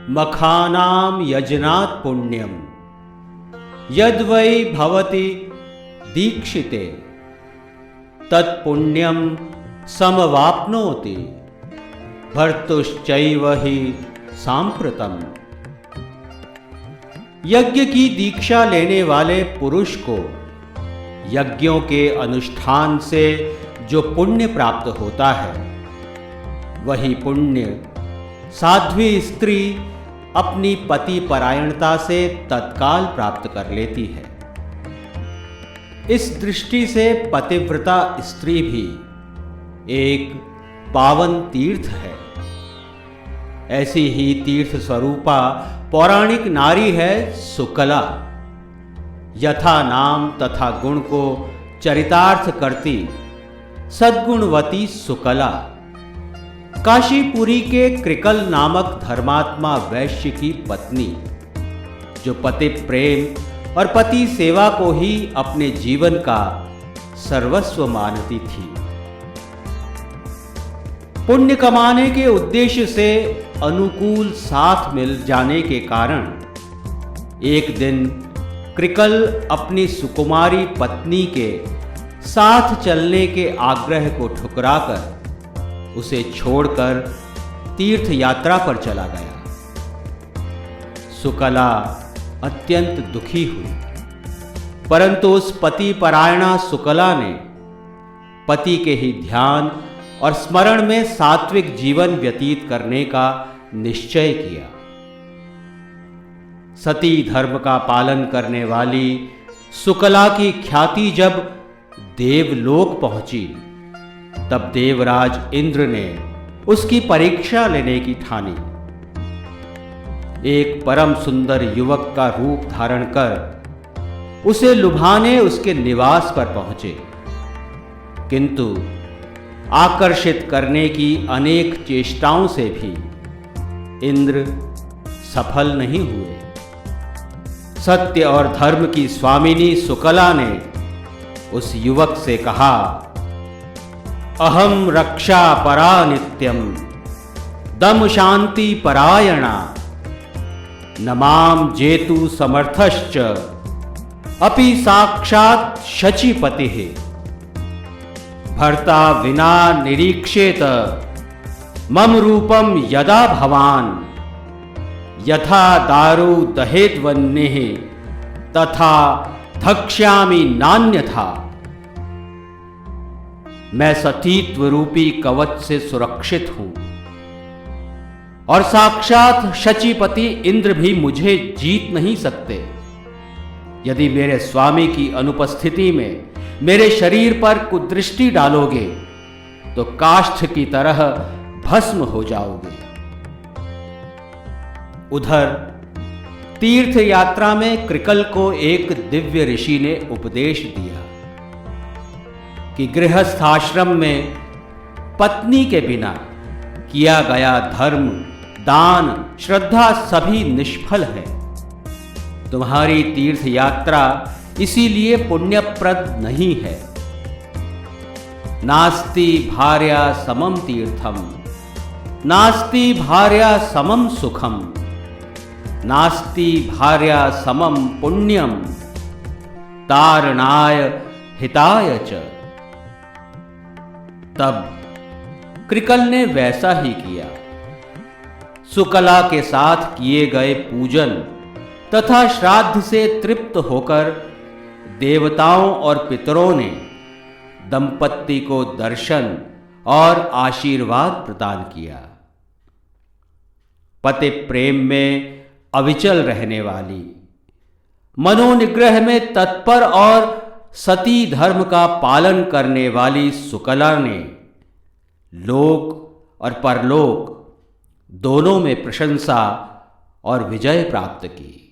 मखानाम यजनात् पुण्यम यद वै भवति दीक्षिते तत्पुण्यम समवाप्नोति भर्तुश्चैव हि सांप्रतम। यज्ञ की दीक्षा लेने वाले पुरुष को यज्ञों के अनुष्ठान से जो पुण्य प्राप्त होता है, वही पुण्य साध्वी स्त्री अपनी पति परायणता से तत्काल प्राप्त कर लेती है। इस दृष्टि से पतिव्रता स्त्री भी एक पावन तीर्थ है। ऐसी ही तीर्थ स्वरूपा पौराणिक नारी है सुकला। यथा नाम तथा गुण को चरितार्थ करती सद्गुणवती सुकला काशीपुरी के कृकल नामक धर्मात्मा वैश्य की पत्नी, जो पति प्रेम और पति सेवा को ही अपने जीवन का सर्वस्व मानती थी। पुण्य कमाने के उद्देश्य से अनुकूल साथ मिल जाने के कारण एक दिन कृकल अपनी सुकुमारी पत्नी के साथ चलने के आग्रह को ठुकराकर उसे छोड़कर तीर्थ यात्रा पर चला गया। सुकला अत्यंत दुखी हुई, परंतु उस पति परायणा सुकला ने पति के ही ध्यान और स्मरण में सात्विक जीवन व्यतीत करने का निश्चय किया। सती धर्म का पालन करने वाली सुकला की ख्याति जब देवलोक पहुंची, तब देवराज इंद्र ने उसकी परीक्षा लेने की ठानी। एक परम सुंदर युवक का रूप धारण कर उसे लुभाने उसके निवास पर पहुंचे, किंतु आकर्षित करने की अनेक चेष्टाओं से भी इंद्र सफल नहीं हुए। सत्य और धर्म की स्वामिनी सुकला ने उस युवक से कहा, अहम रक्षा परा नित्यम दम शांति परायणा न माम जेतु समर्थश्च अपि साक्षात् शचीपतिः भर्ता विना निरीक्षेत मम रूपम यदा भवान यथा दारु दहेद्वन्यः तथा धक्ष्यामि नान्यथा। मैं सतीत्व रूपी कवच से सुरक्षित हूं और साक्षात शचीपति इंद्र भी मुझे जीत नहीं सकते। यदि मेरे स्वामी की अनुपस्थिति में मेरे शरीर पर कुदृष्टि डालोगे तो काष्ठ की तरह भस्म हो जाओगे। उधर तीर्थ यात्रा में कृकल को एक दिव्य ऋषि ने उपदेश दिया कि गृहस्थ आश्रम में पत्नी के बिना किया गया धर्म, दान, श्रद्धा सभी निष्फल है। तुम्हारी तीर्थ यात्रा इसीलिए पुण्यप्रद नहीं है। नास्ति भार्या समम तीर्थम नास्ति भार्या समम सुखम नास्ति भार्या समम पुण्यम तारणाय हिताय च। तब कृकल ने वैसा ही किया। सुकला के साथ किए गए पूजन तथा श्राद्ध से तृप्त होकर देवताओं और पितरों ने दंपत्ति को दर्शन और आशीर्वाद प्रदान किया। पति प्रेम में अविचल रहने वाली, मनोनिग्रह में तत्पर और सती धर्म का पालन करने वाली सुकला ने लोक और परलोक दोनों में प्रशंसा और विजय प्राप्त की।